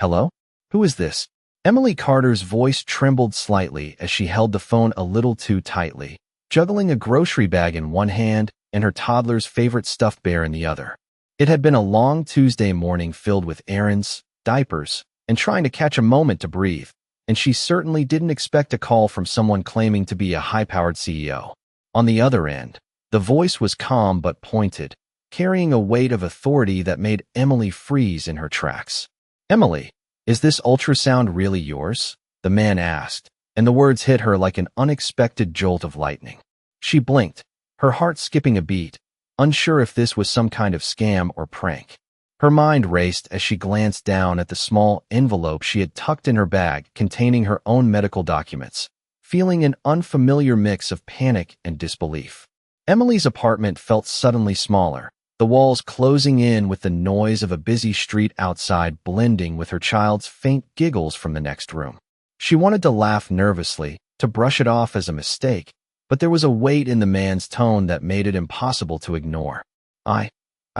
Hello? Who is this? Emily Carter's voice trembled slightly as she held the phone a little too tightly, juggling a grocery bag in one hand and her toddler's favorite stuffed bear in the other. It had been a long Tuesday morning filled with errands, diapers, and trying to catch a moment to breathe, and she certainly didn't expect a call from someone claiming to be a high-powered CEO. On the other end, the voice was calm but pointed, carrying a weight of authority that made Emily freeze in her tracks. "Emily, is this ultrasound really yours?" the man asked, and the words hit her like an unexpected jolt of lightning. She blinked, her heart skipping a beat, unsure if this was some kind of scam or prank. Her mind raced as she glanced down at the small envelope she had tucked in her bag containing her own medical documents, feeling an unfamiliar mix of panic and disbelief. Emily's apartment felt suddenly smaller, the walls closing in with the noise of a busy street outside blending with her child's faint giggles from the next room. She wanted to laugh nervously, to brush it off as a mistake, but there was a weight in the man's tone that made it impossible to ignore. I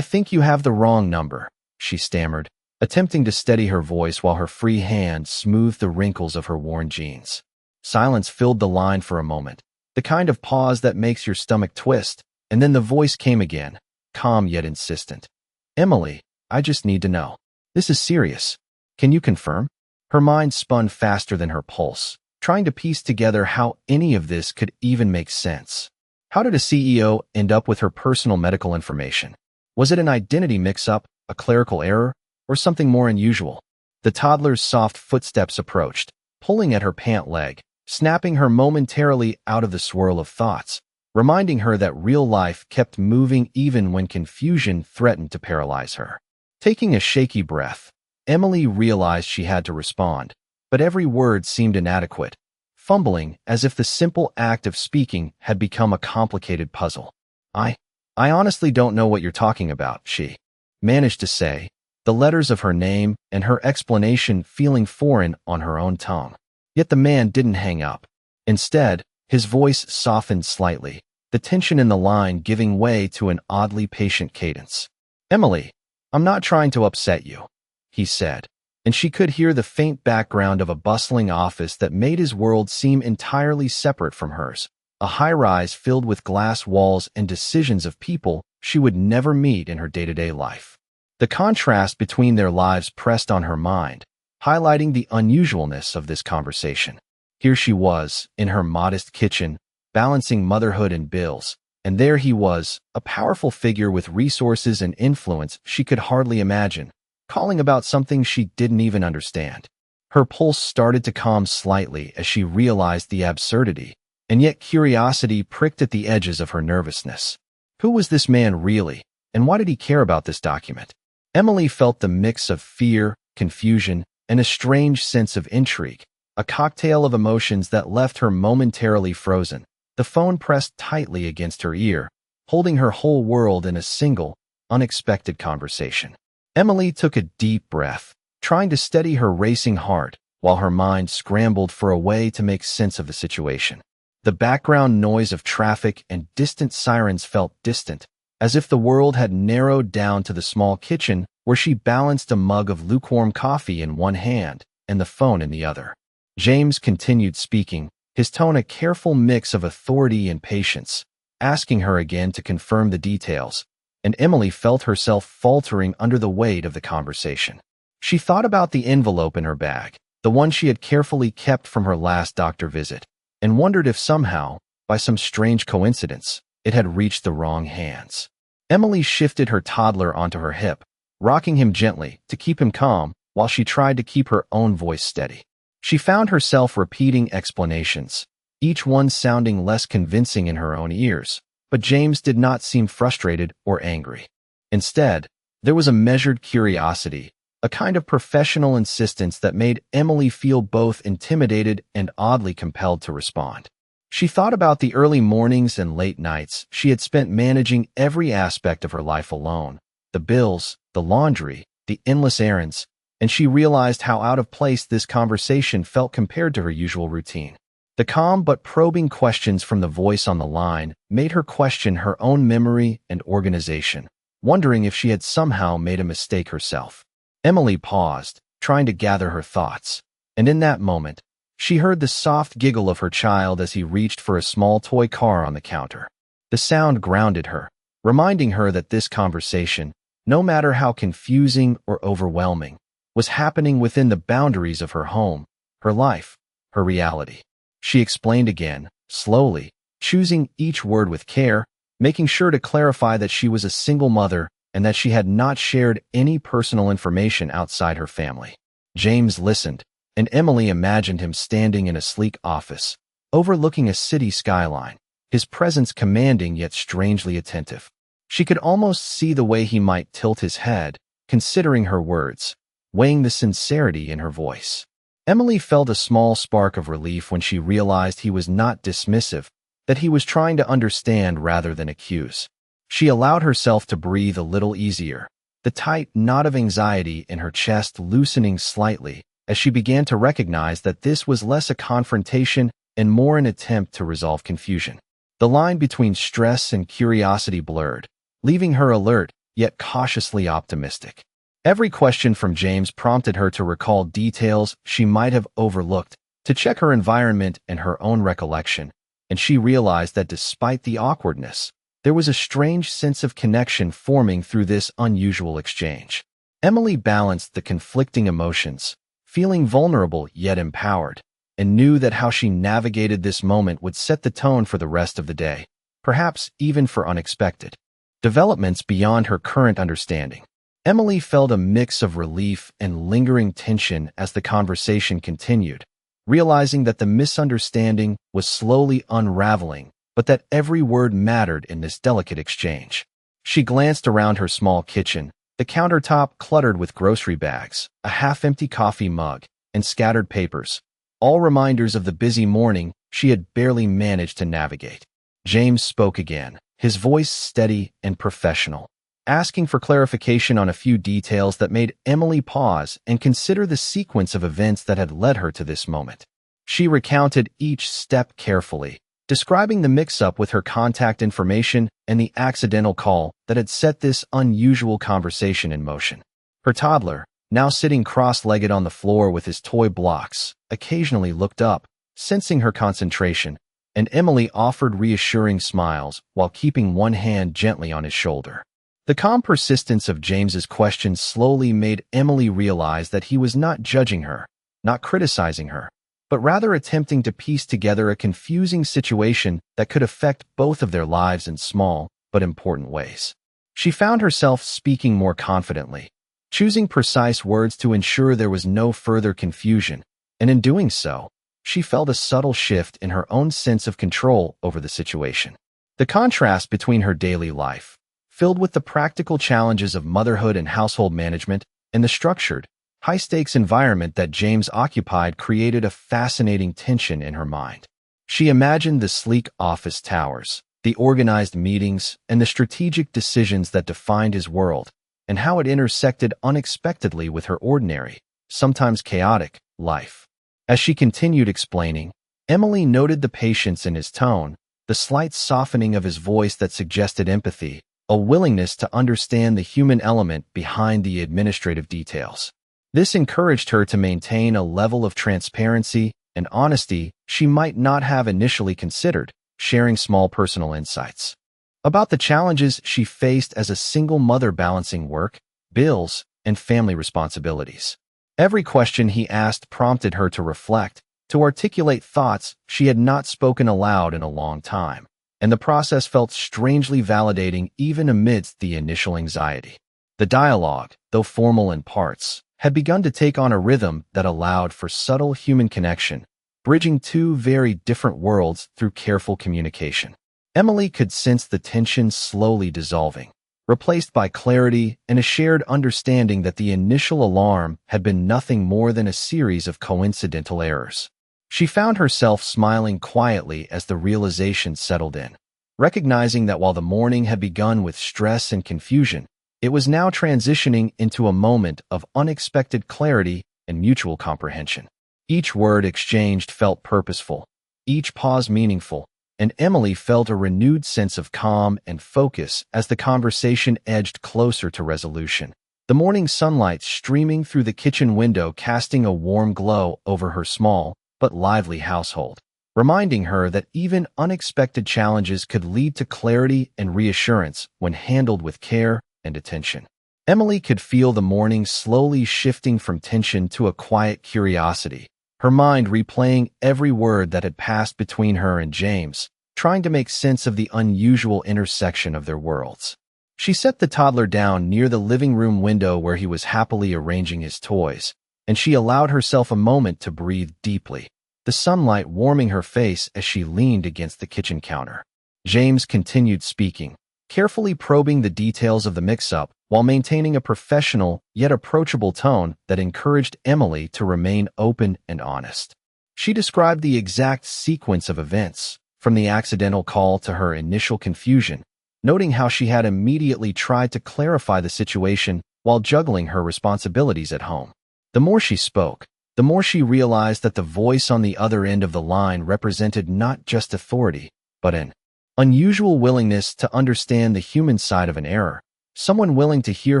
think you have the wrong number," she stammered, attempting to steady her voice while her free hand smoothed the wrinkles of her worn jeans. Silence filled the line for a moment, the kind of pause that makes your stomach twist, and then the voice came again, calm yet insistent. "Emily, I just need to know. This is serious. Can you confirm?" Her mind spun faster than her pulse, trying to piece together how any of this could even make sense. How did a CEO end up with her personal medical information? Was it an identity mix-up, a clerical error, or something more unusual? The toddler's soft footsteps approached, pulling at her pant leg, snapping her momentarily out of the swirl of thoughts, reminding her that real life kept moving even when confusion threatened to paralyze her. Taking a shaky breath, Emily realized she had to respond, but every word seemed inadequate, fumbling as if the simple act of speaking had become a complicated puzzle. I honestly don't know what you're talking about," she managed to say, the letters of her name and her explanation feeling foreign on her own tongue. Yet the man didn't hang up. Instead, his voice softened slightly, the tension in the line giving way to an oddly patient cadence. "Emily, I'm not trying to upset you," he said, and she could hear the faint background of a bustling office that made his world seem entirely separate from hers. A high-rise filled with glass walls and decisions of people she would never meet in her day-to-day life. The contrast between their lives pressed on her mind, highlighting the unusualness of this conversation. Here she was, in her modest kitchen, balancing motherhood and bills, and there he was, a powerful figure with resources and influence she could hardly imagine, calling about something she didn't even understand. Her pulse started to calm slightly as she realized the absurdity, and yet curiosity pricked at the edges of her nervousness. Who was this man really, and why did he care about this document? Emily felt the mix of fear, confusion, and a strange sense of intrigue, a cocktail of emotions that left her momentarily frozen, the phone pressed tightly against her ear, holding her whole world in a single, unexpected conversation. Emily took a deep breath, trying to steady her racing heart, while her mind scrambled for a way to make sense of the situation. The background noise of traffic and distant sirens felt distant, as if the world had narrowed down to the small kitchen where she balanced a mug of lukewarm coffee in one hand and the phone in the other. James continued speaking, his tone a careful mix of authority and patience, asking her again to confirm the details, and Emily felt herself faltering under the weight of the conversation. She thought about the envelope in her bag, the one she had carefully kept from her last doctor visit, and wondered if somehow, by some strange coincidence, it had reached the wrong hands. Emily shifted her toddler onto her hip, rocking him gently to keep him calm while she tried to keep her own voice steady. She found herself repeating explanations, each one sounding less convincing in her own ears, but James did not seem frustrated or angry. Instead, there was a measured curiosity, a kind of professional insistence that made Emily feel both intimidated and oddly compelled to respond. She thought about the early mornings and late nights she had spent managing every aspect of her life alone, the bills, the laundry, the endless errands, and she realized how out of place this conversation felt compared to her usual routine. The calm but probing questions from the voice on the line made her question her own memory and organization, wondering if she had somehow made a mistake herself. Emily paused, trying to gather her thoughts. And in that moment, she heard the soft giggle of her child as he reached for a small toy car on the counter. The sound grounded her, reminding her that this conversation, no matter how confusing or overwhelming, was happening within the boundaries of her home, her life, her reality. She explained again, slowly, choosing each word with care, making sure to clarify that she was a single mother and that she had not shared any personal information outside her family. James listened, and Emily imagined him standing in a sleek office, overlooking a city skyline, his presence commanding yet strangely attentive. She could almost see the way he might tilt his head, considering her words, weighing the sincerity in her voice. Emily felt a small spark of relief when she realized he was not dismissive, that he was trying to understand rather than accuse. She allowed herself to breathe a little easier, the tight knot of anxiety in her chest loosening slightly as she began to recognize that this was less a confrontation and more an attempt to resolve confusion. The line between stress and curiosity blurred, leaving her alert yet cautiously optimistic. Every question from James prompted her to recall details she might have overlooked, to check her environment and her own recollection, and she realized that despite the awkwardness, there was a strange sense of connection forming through this unusual exchange. Emily balanced the conflicting emotions, feeling vulnerable yet empowered, and knew that how she navigated this moment would set the tone for the rest of the day, perhaps even for unexpected developments beyond her current understanding. Emily felt a mix of relief and lingering tension as the conversation continued, realizing that the misunderstanding was slowly unraveling, but that every word mattered in this delicate exchange. She glanced around her small kitchen, the countertop cluttered with grocery bags, a half-empty coffee mug, and scattered papers, all reminders of the busy morning she had barely managed to navigate. James spoke again, his voice steady and professional, asking for clarification on a few details that made Emily pause and consider the sequence of events that had led her to this moment. She recounted each step carefully, describing the mix-up with her contact information and the accidental call that had set this unusual conversation in motion. Her toddler, now sitting cross-legged on the floor with his toy blocks, occasionally looked up, sensing her concentration, and Emily offered reassuring smiles while keeping one hand gently on his shoulder. The calm persistence of James's questions slowly made Emily realize that he was not judging her, not criticizing her, but rather attempting to piece together a confusing situation that could affect both of their lives in small but important ways. She found herself speaking more confidently, choosing precise words to ensure there was no further confusion, and in doing so, she felt a subtle shift in her own sense of control over the situation. The contrast between her daily life, filled with the practical challenges of motherhood and household management, and the structured, high-stakes environment that James occupied created a fascinating tension in her mind. She imagined the sleek office towers, the organized meetings, and the strategic decisions that defined his world, and how it intersected unexpectedly with her ordinary, sometimes chaotic, life. As she continued explaining, Emily noted the patience in his tone, the slight softening of his voice that suggested empathy, a willingness to understand the human element behind the administrative details. This encouraged her to maintain a level of transparency and honesty she might not have initially considered, sharing small personal insights about the challenges she faced as a single mother balancing work, bills, and family responsibilities. Every question he asked prompted her to reflect, to articulate thoughts she had not spoken aloud in a long time, and the process felt strangely validating even amidst the initial anxiety. The dialogue, though formal in parts, had begun to take on a rhythm that allowed for subtle human connection, bridging two very different worlds through careful communication. Emily could sense the tension slowly dissolving, replaced by clarity and a shared understanding that the initial alarm had been nothing more than a series of coincidental errors. She found herself smiling quietly as the realization settled in, recognizing that while the morning had begun with stress and confusion, it was now transitioning into a moment of unexpected clarity and mutual comprehension. Each word exchanged felt purposeful, each pause meaningful, and Emily felt a renewed sense of calm and focus as the conversation edged closer to resolution. the morning sunlight streaming through the kitchen window casting a warm glow over her small but lively household, reminding her that even unexpected challenges could lead to clarity and reassurance when handled with care and attention. Emily could feel the morning slowly shifting from tension to a quiet curiosity, her mind replaying every word that had passed between her and James, trying to make sense of the unusual intersection of their worlds. She set the toddler down near the living room window where he was happily arranging his toys, and she allowed herself a moment to breathe deeply, the sunlight warming her face as she leaned against the kitchen counter. James continued speaking, carefully probing the details of the mix-up while maintaining a professional yet approachable tone that encouraged Emily to remain open and honest. She described the exact sequence of events, from the accidental call to her initial confusion, noting how she had immediately tried to clarify the situation while juggling her responsibilities at home. The more she spoke, the more she realized that the voice on the other end of the line represented not just authority, but an unusual willingness to understand the human side of an error, someone willing to hear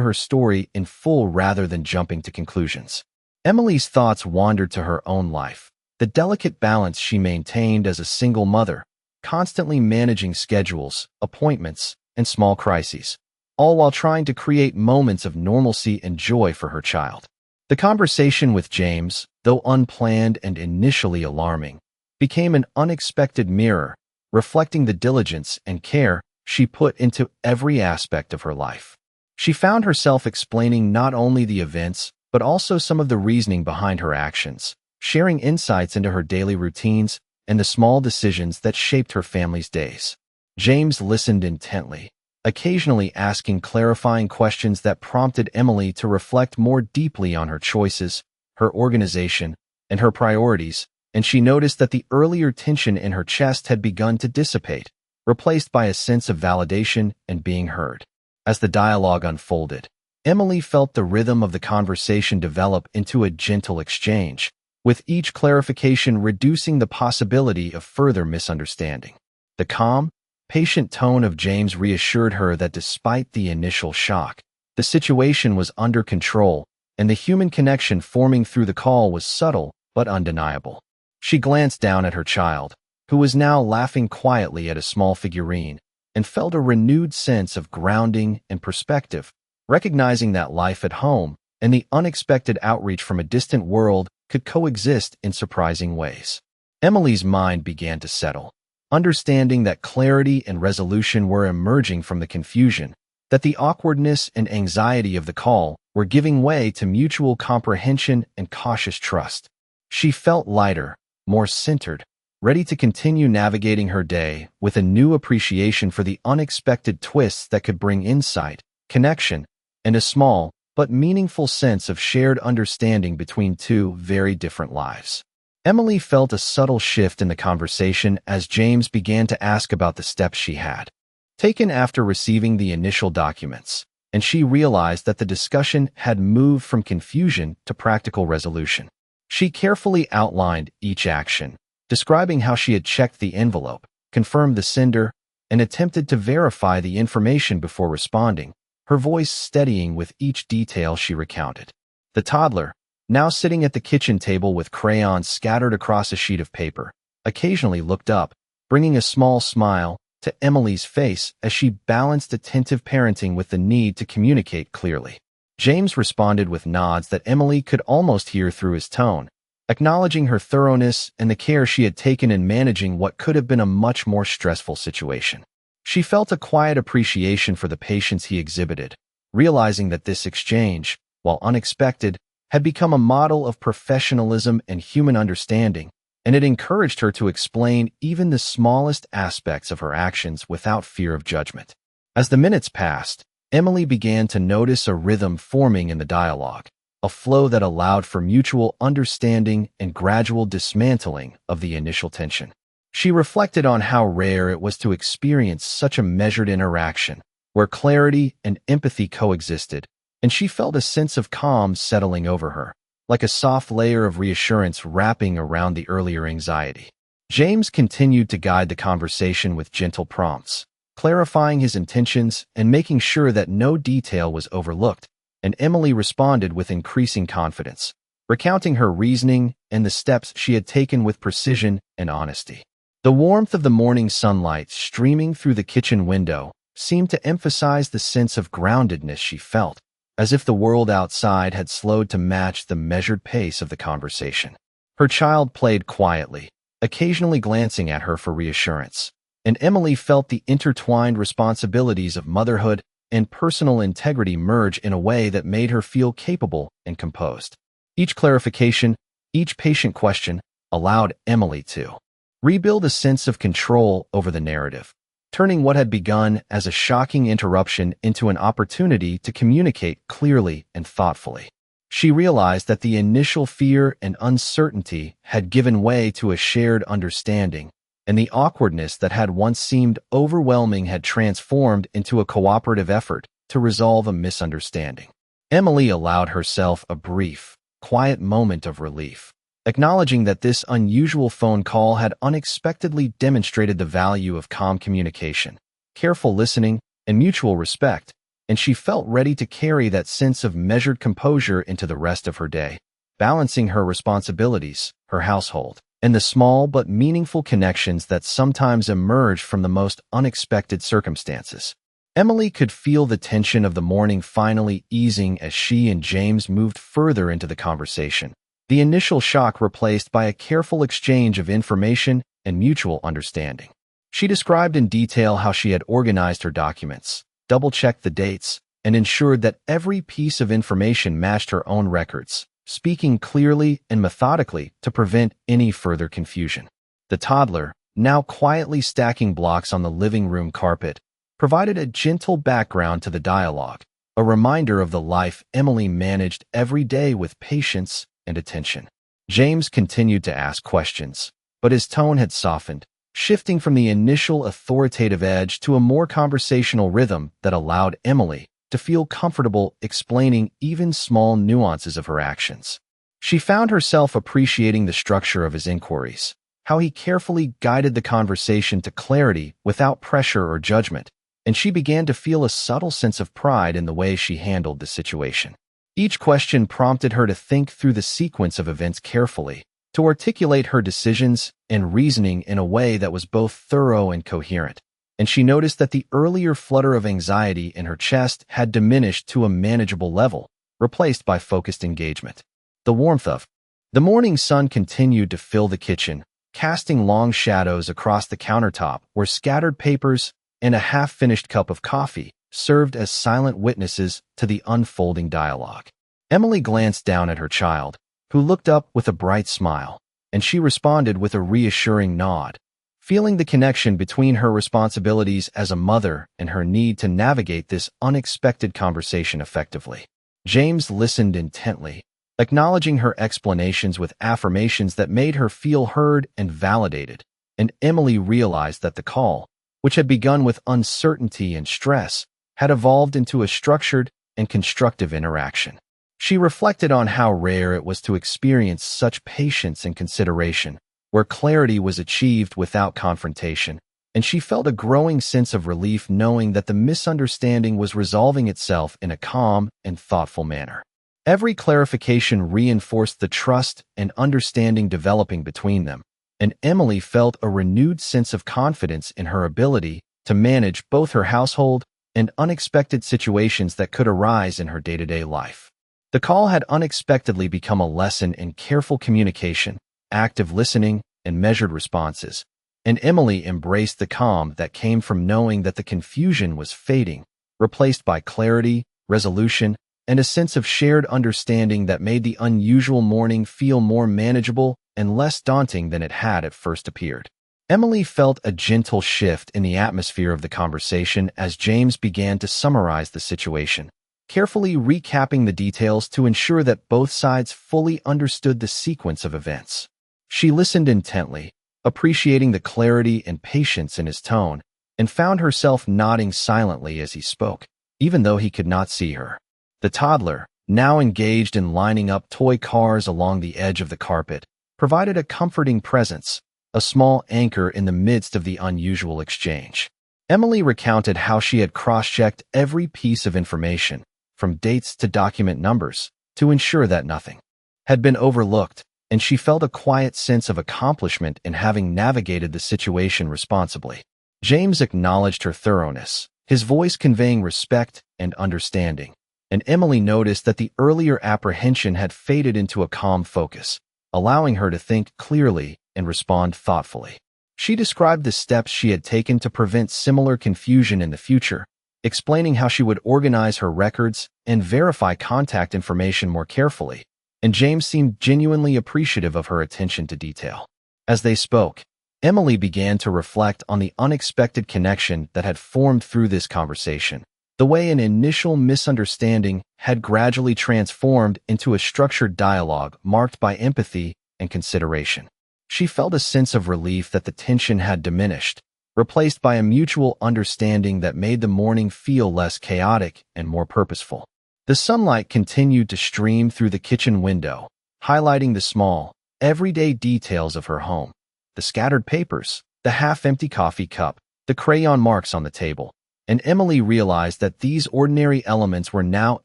her story in full rather than jumping to conclusions. Emily's thoughts wandered to her own life, the delicate balance she maintained as a single mother, constantly managing schedules, appointments, and small crises, all while trying to create moments of normalcy and joy for her child. The conversation with James, though unplanned and initially alarming, became an unexpected mirror, reflecting the diligence and care she put into every aspect of her life. She found herself explaining not only the events, but also some of the reasoning behind her actions, sharing insights into her daily routines and the small decisions that shaped her family's days. James listened intently, occasionally asking clarifying questions that prompted Emily to reflect more deeply on her choices, her organization, and her priorities, and she noticed that the earlier tension in her chest had begun to dissipate, replaced by a sense of validation and being heard. As the dialogue unfolded, Emily felt the rhythm of the conversation develop into a gentle exchange, with each clarification reducing the possibility of further misunderstanding. The calm, patient tone of James reassured her that despite the initial shock, the situation was under control, and the human connection forming through the call was subtle but undeniable. She glanced down at her child, who was now laughing quietly at a small figurine, and felt a renewed sense of grounding and perspective, recognizing that life at home and the unexpected outreach from a distant world could coexist in surprising ways. Emily's mind began to settle, understanding that clarity and resolution were emerging from the confusion, that the awkwardness and anxiety of the call were giving way to mutual comprehension and cautious trust. She felt lighter, more centered, ready to continue navigating her day with a new appreciation for the unexpected twists that could bring insight, connection, and a small but meaningful sense of shared understanding between two very different lives. Emily felt a subtle shift in the conversation as James began to ask about the steps she had taken after receiving the initial documents, and she realized that the discussion had moved from confusion to practical resolution. She carefully outlined each action, describing how she had checked the envelope, confirmed the sender, and attempted to verify the information before responding, her voice steadying with each detail she recounted. The toddler, now sitting at the kitchen table with crayons scattered across a sheet of paper, occasionally looked up, bringing a small smile to Emily's face as she balanced attentive parenting with the need to communicate clearly. James responded with nods that Emily could almost hear through his tone, acknowledging her thoroughness and the care she had taken in managing what could have been a much more stressful situation. She felt a quiet appreciation for the patience he exhibited, realizing that this exchange, while unexpected, had become a model of professionalism and human understanding, and it encouraged her to explain even the smallest aspects of her actions without fear of judgment. As the minutes passed, Emily began to notice a rhythm forming in the dialogue, a flow that allowed for mutual understanding and gradual dismantling of the initial tension. She reflected on how rare it was to experience such a measured interaction, where clarity and empathy coexisted, and she felt a sense of calm settling over her, like a soft layer of reassurance wrapping around the earlier anxiety. James continued to guide the conversation with gentle prompts, clarifying his intentions and making sure that no detail was overlooked, and Emily responded with increasing confidence, recounting her reasoning and the steps she had taken with precision and honesty. The warmth of the morning sunlight streaming through the kitchen window seemed to emphasize the sense of groundedness she felt, as if the world outside had slowed to match the measured pace of the conversation. Her child played quietly, occasionally glancing at her for reassurance, and Emily felt the intertwined responsibilities of motherhood and personal integrity merge in a way that made her feel capable and composed. Each clarification, each patient question allowed Emily to rebuild a sense of control over the narrative, turning what had begun as a shocking interruption into an opportunity to communicate clearly and thoughtfully. She realized that the initial fear and uncertainty had given way to a shared understanding, and the awkwardness that had once seemed overwhelming had transformed into a cooperative effort to resolve a misunderstanding. Emily allowed herself a brief, quiet moment of relief, acknowledging that this unusual phone call had unexpectedly demonstrated the value of calm communication, careful listening, and mutual respect, and she felt ready to carry that sense of measured composure into the rest of her day, balancing her responsibilities, her household, and the small but meaningful connections that sometimes emerge from the most unexpected circumstances. Emily could feel the tension of the morning finally easing as she and James moved further into the conversation, the initial shock replaced by a careful exchange of information and mutual understanding. She described in detail how she had organized her documents, double-checked the dates, and ensured that every piece of information matched her own records, speaking clearly and methodically to prevent any further confusion. The toddler, now quietly stacking blocks on the living room carpet, provided a gentle background to the dialogue, a reminder of the life Emily managed every day with patience and attention. James continued to ask questions, but his tone had softened, shifting from the initial authoritative edge to a more conversational rhythm that allowed Emily to feel comfortable explaining even small nuances of her actions. She found herself appreciating the structure of his inquiries, how he carefully guided the conversation to clarity without pressure or judgment, and she began to feel a subtle sense of pride in the way she handled the situation. Each question prompted her to think through the sequence of events carefully, to articulate her decisions and reasoning in a way that was both thorough and coherent, and she noticed that the earlier flutter of anxiety in her chest had diminished to a manageable level, replaced by focused engagement. The warmth of the morning sun continued to fill the kitchen, casting long shadows across the countertop where scattered papers and a half-finished cup of coffee served as silent witnesses to the unfolding dialogue. Emily glanced down at her child, who looked up with a bright smile, and she responded with a reassuring nod, feeling the connection between her responsibilities as a mother and her need to navigate this unexpected conversation effectively. James listened intently, acknowledging her explanations with affirmations that made her feel heard and validated, and Emily realized that the call, which had begun with uncertainty and stress, had evolved into a structured and constructive interaction. She reflected on how rare it was to experience such patience and consideration, where clarity was achieved without confrontation, and she felt a growing sense of relief knowing that the misunderstanding was resolving itself in a calm and thoughtful manner. Every clarification reinforced the trust and understanding developing between them, and Emily felt a renewed sense of confidence in her ability to manage both her household and unexpected situations that could arise in her day-to-day life. The call had unexpectedly become a lesson in careful communication, active listening, and measured responses, and Emily embraced the calm that came from knowing that the confusion was fading, replaced by clarity, resolution, and a sense of shared understanding that made the unusual morning feel more manageable and less daunting than it had at first appeared. Emily felt a gentle shift in the atmosphere of the conversation as James began to summarize the situation, carefully recapping the details to ensure that both sides fully understood the sequence of events. She listened intently, appreciating the clarity and patience in his tone, and found herself nodding silently as he spoke, even though he could not see her. The toddler, now engaged in lining up toy cars along the edge of the carpet, provided a comforting presence, a small anchor in the midst of the unusual exchange. Emily recounted how she had cross-checked every piece of information, from dates to document numbers, to ensure that nothing had been overlooked, and she felt a quiet sense of accomplishment in having navigated the situation responsibly. James acknowledged her thoroughness, his voice conveying respect and understanding, and Emily noticed that the earlier apprehension had faded into a calm focus, allowing her to think clearly and respond thoughtfully. She described the steps she had taken to prevent similar confusion in the future, explaining how she would organize her records and verify contact information more carefully, and James seemed genuinely appreciative of her attention to detail. As they spoke, Emily began to reflect on the unexpected connection that had formed through this conversation, the way an initial misunderstanding had gradually transformed into a structured dialogue marked by empathy and consideration. She felt a sense of relief that the tension had diminished, replaced by a mutual understanding that made the morning feel less chaotic and more purposeful. The sunlight continued to stream through the kitchen window, highlighting the small, everyday details of her home. The scattered papers, the half-empty coffee cup, the crayon marks on the table, and Emily realized that these ordinary elements were now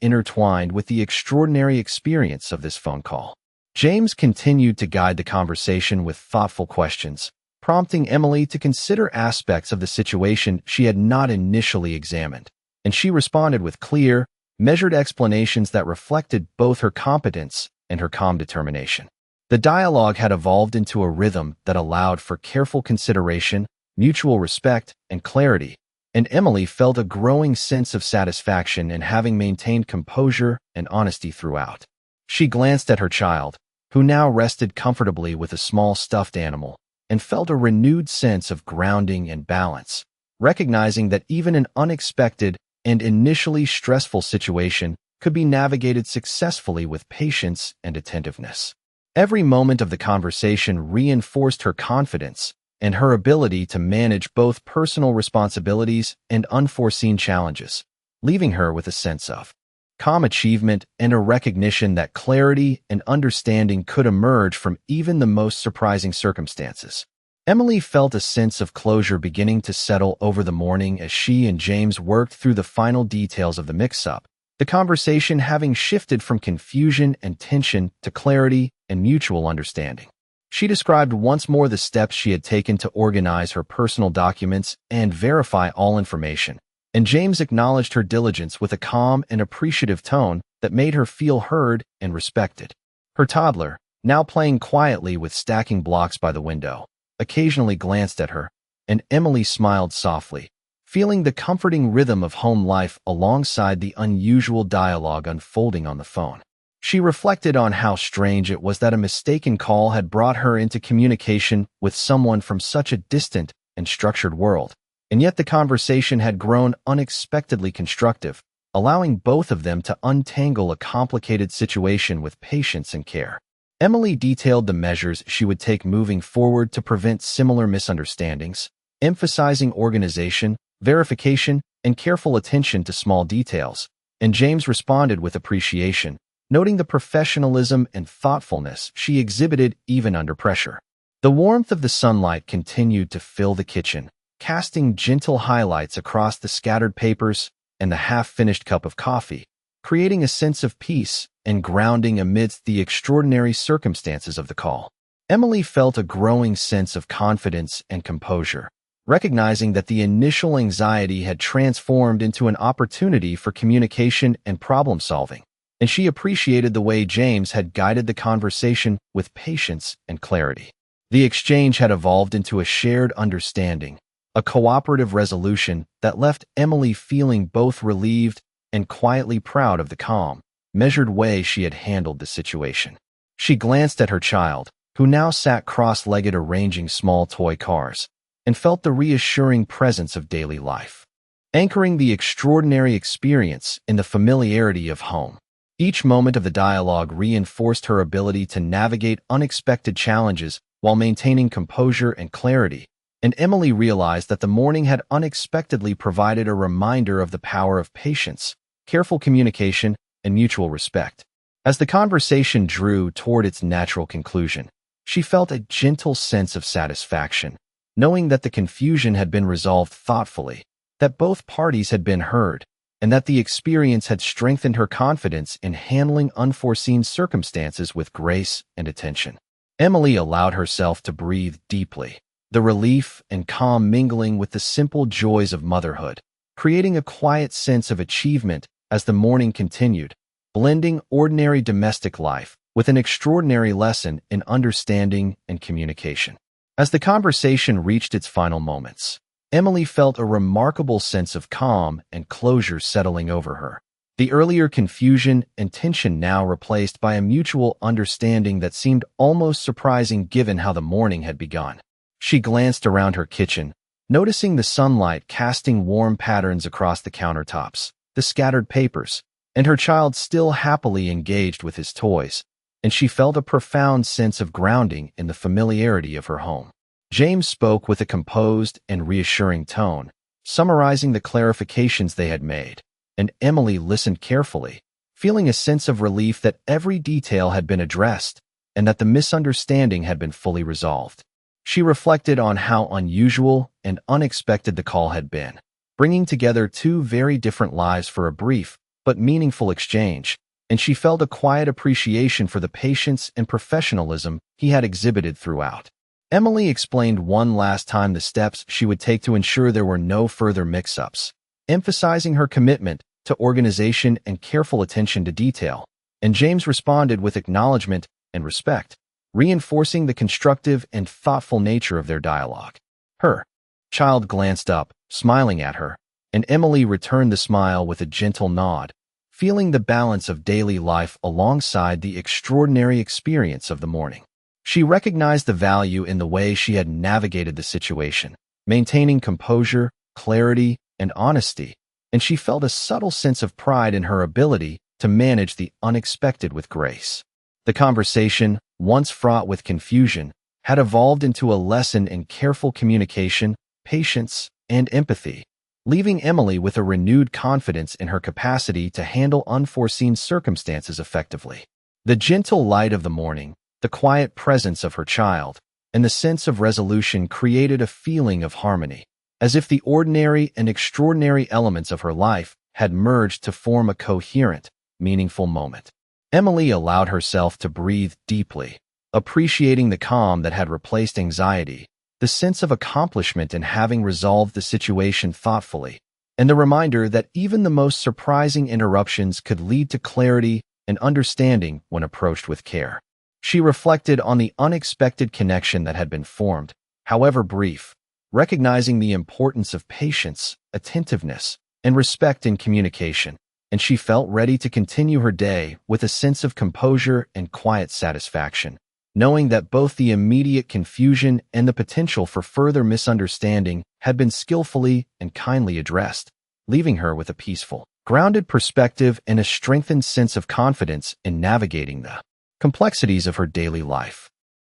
intertwined with the extraordinary experience of this phone call. James continued to guide the conversation with thoughtful questions, prompting Emily to consider aspects of the situation she had not initially examined, and she responded with clear, measured explanations that reflected both her competence and her calm determination. The dialogue had evolved into a rhythm that allowed for careful consideration, mutual respect, and clarity, and Emily felt a growing sense of satisfaction in having maintained composure and honesty throughout. She glanced at her child, who now rested comfortably with a small stuffed animal, and felt a renewed sense of grounding and balance, recognizing that even an unexpected and initially stressful situation could be navigated successfully with patience and attentiveness. Every moment of the conversation reinforced her confidence and her ability to manage both personal responsibilities and unforeseen challenges, leaving her with a sense of calm achievement and a recognition that clarity and understanding could emerge from even the most surprising circumstances. Emily felt a sense of closure beginning to settle over the morning as she and James worked through the final details of the mix-up, the conversation having shifted from confusion and tension to clarity and mutual understanding. She described once more the steps she had taken to organize her personal documents and verify all information, and James acknowledged her diligence with a calm and appreciative tone that made her feel heard and respected. Her toddler, now playing quietly with stacking blocks by the window, occasionally glanced at her, and Emily smiled softly, feeling the comforting rhythm of home life alongside the unusual dialogue unfolding on the phone. She reflected on how strange it was that a mistaken call had brought her into communication with someone from such a distant and structured world, and yet the conversation had grown unexpectedly constructive, allowing both of them to untangle a complicated situation with patience and care. Emily detailed the measures she would take moving forward to prevent similar misunderstandings, emphasizing organization, verification, and careful attention to small details, and James responded with appreciation, noting the professionalism and thoughtfulness she exhibited even under pressure. The warmth of the sunlight continued to fill the kitchen, casting gentle highlights across the scattered papers and the half-finished cup of coffee, creating a sense of peace and grounding amidst the extraordinary circumstances of the call. Emily felt a growing sense of confidence and composure, recognizing that the initial anxiety had transformed into an opportunity for communication and problem-solving, and she appreciated the way James had guided the conversation with patience and clarity. The exchange had evolved into a shared understanding, a cooperative resolution that left Emily feeling both relieved and quietly proud of the calm, measured way she had handled the situation. She glanced at her child, who now sat cross-legged arranging small toy cars, and felt the reassuring presence of daily life, anchoring the extraordinary experience in the familiarity of home. Each moment of the dialogue reinforced her ability to navigate unexpected challenges while maintaining composure and clarity, and Emily realized that the morning had unexpectedly provided a reminder of the power of patience, careful communication, and mutual respect. As the conversation drew toward its natural conclusion, she felt a gentle sense of satisfaction, knowing that the confusion had been resolved thoughtfully, that both parties had been heard, and that the experience had strengthened her confidence in handling unforeseen circumstances with grace and attention. Emily allowed herself to breathe deeply, the relief and calm mingling with the simple joys of motherhood, creating a quiet sense of achievement as the morning continued, blending ordinary domestic life with an extraordinary lesson in understanding and communication. As the conversation reached its final moments, Emily felt a remarkable sense of calm and closure settling over her. The earlier confusion and tension now replaced by a mutual understanding that seemed almost surprising given how the morning had begun. She glanced around her kitchen, noticing the sunlight casting warm patterns across the countertops, the scattered papers, and her child still happily engaged with his toys, and she felt a profound sense of grounding in the familiarity of her home. James spoke with a composed and reassuring tone, summarizing the clarifications they had made, and Emily listened carefully, feeling a sense of relief that every detail had been addressed and that the misunderstanding had been fully resolved. She reflected on how unusual and unexpected the call had been, bringing together two very different lives for a brief but meaningful exchange, and she felt a quiet appreciation for the patience and professionalism he had exhibited throughout. Emily explained one last time the steps she would take to ensure there were no further mix-ups, emphasizing her commitment to organization and careful attention to detail, and James responded with acknowledgement and respect, reinforcing the constructive and thoughtful nature of their dialogue. Her child glanced up, smiling at her, and Emily returned the smile with a gentle nod, feeling the balance of daily life alongside the extraordinary experience of the morning. She recognized the value in the way she had navigated the situation, maintaining composure, clarity, and honesty, and she felt a subtle sense of pride in her ability to manage the unexpected with grace. The conversation, once fraught with confusion, had evolved into a lesson in careful communication, patience, and empathy, leaving Emily with a renewed confidence in her capacity to handle unforeseen circumstances effectively. The gentle light of the morning, the quiet presence of her child, and the sense of resolution created a feeling of harmony, as if the ordinary and extraordinary elements of her life had merged to form a coherent, meaningful moment. Emily allowed herself to breathe deeply, appreciating the calm that had replaced anxiety, the sense of accomplishment in having resolved the situation thoughtfully, and the reminder that even the most surprising interruptions could lead to clarity and understanding when approached with care. She reflected on the unexpected connection that had been formed, however brief, recognizing the importance of patience, attentiveness, and respect in communication, and she felt ready to continue her day with a sense of composure and quiet satisfaction, knowing that both the immediate confusion and the potential for further misunderstanding had been skillfully and kindly addressed, leaving her with a peaceful, grounded perspective and a strengthened sense of confidence in navigating the complexities of her daily life.